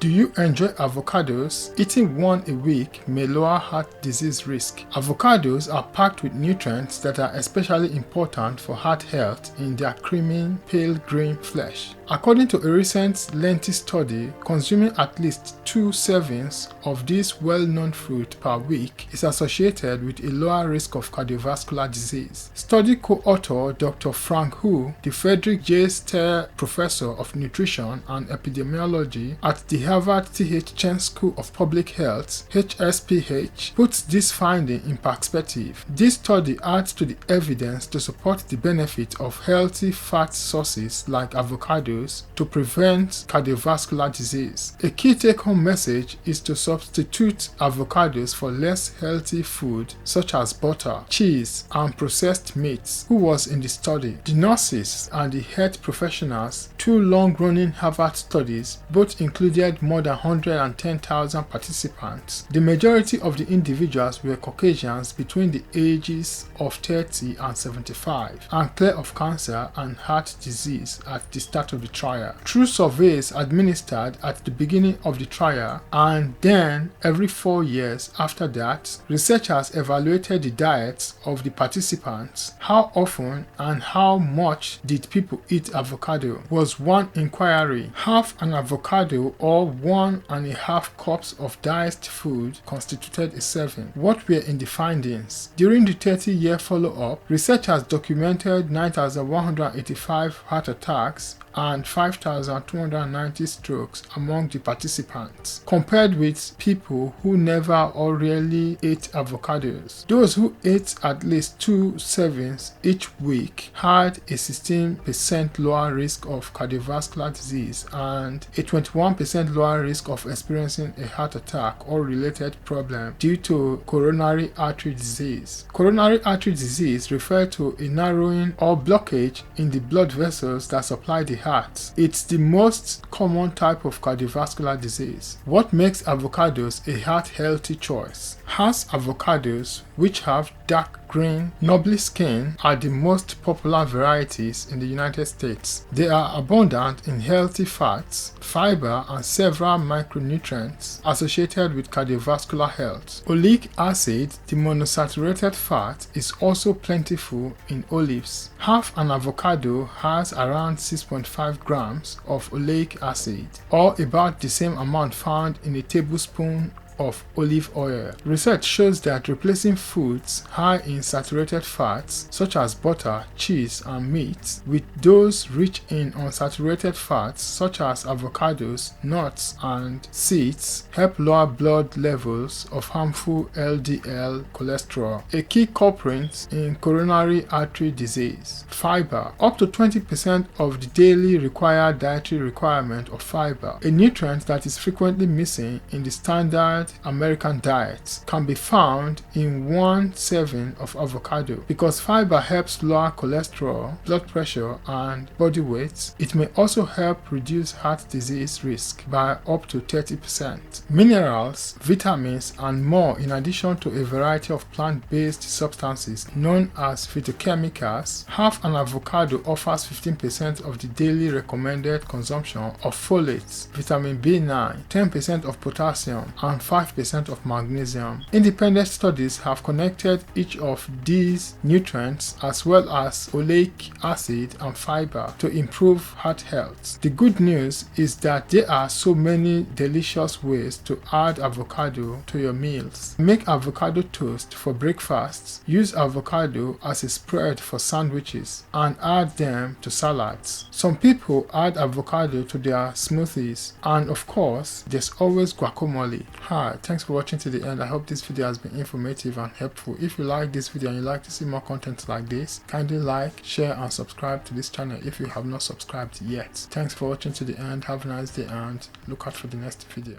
Do you enjoy avocados? Eating one a week may lower heart disease risk. Avocados are packed with nutrients that are especially important for heart health in their creamy, pale green flesh. According to a recent lengthy study, consuming at least 2 servings of this well-known fruit per week is associated with a lower risk of cardiovascular disease. Study co-author Dr. Frank Hu, the Frederick J. Steer Professor of Nutrition and Epidemiology at the Harvard T.H. Chan School of Public Health, HSPH, puts this finding in perspective. This study adds to the evidence to support the benefit of healthy fat sources like avocados to prevent cardiovascular disease. A key take-home message is to substitute avocados for less healthy food such as butter, cheese, and processed meats. Who was in the study? The nurses and the health professionals. 2 long-running Harvard studies both included more than 110,000 participants. The majority of the individuals were Caucasians between the ages of 30 and 75 and clear of cancer and heart disease at the start of the trial. Through surveys administered at the beginning of the trial and then every 4 years after that, researchers evaluated the diets of the participants. How often and how much did people eat avocado? Was one inquiry. Half an avocado or 1.5 cups of diced food constituted a serving. What were in the findings? During the 30-year follow-up, researchers documented 9,185 heart attacks and 5,290 strokes among the participants, compared with people who never or rarely ate avocados. Those who ate at least 2 servings each week had a 16% lower risk of cardiovascular disease and a 21% lower risk of experiencing a heart attack or related problem due to coronary artery disease. Coronary artery disease refers to a narrowing or blockage in the blood vessels that supply the heart. It's the most common type of cardiovascular disease. What makes avocados a heart-healthy choice? House avocados, which have dark green, knobbly skin, are the most popular varieties in the United States. They are abundant in healthy fats, fiber, and several micronutrients associated with cardiovascular health. Oleic acid, the monosaturated fat, is also plentiful in olives. Half an avocado has around 6.5 grams of oleic acid, or about the same amount found in a tablespoon of olive oil. Research shows that replacing foods high in saturated fats such as butter, cheese, and meat with those rich in unsaturated fats such as avocados, nuts, and seeds help lower blood levels of harmful LDL cholesterol, a key culprit in coronary artery disease. Fiber. Up to 20% of the daily required dietary requirement of fiber, a nutrient that is frequently missing in the standard American diet, can be found in 1 serving of avocado. Because fiber helps lower cholesterol, blood pressure, and body weight, it may also help reduce heart disease risk by up to 30%. Minerals, vitamins, and more in addition to a variety of plant-based substances known as phytochemicals. Half an avocado offers 15% of the daily recommended consumption of folate, vitamin B9, 10% of potassium, and 5% of magnesium. Independent studies have connected each of these nutrients as well as oleic acid and fiber to improve heart health. The good news is that there are so many delicious ways to add avocado to your meals. Make avocado toast for breakfast, use avocado as a spread for sandwiches, and add them to salads. Some people add avocado to their smoothies, and of course, there's always guacamole. Hi, thanks for watching to the end. I hope this video has been informative and helpful. If you like this video and you'd like to see more content like this, kindly like, share, and subscribe to this channel if you have not subscribed yet. Thanks for watching to the end. Have a nice day and look out for the next video.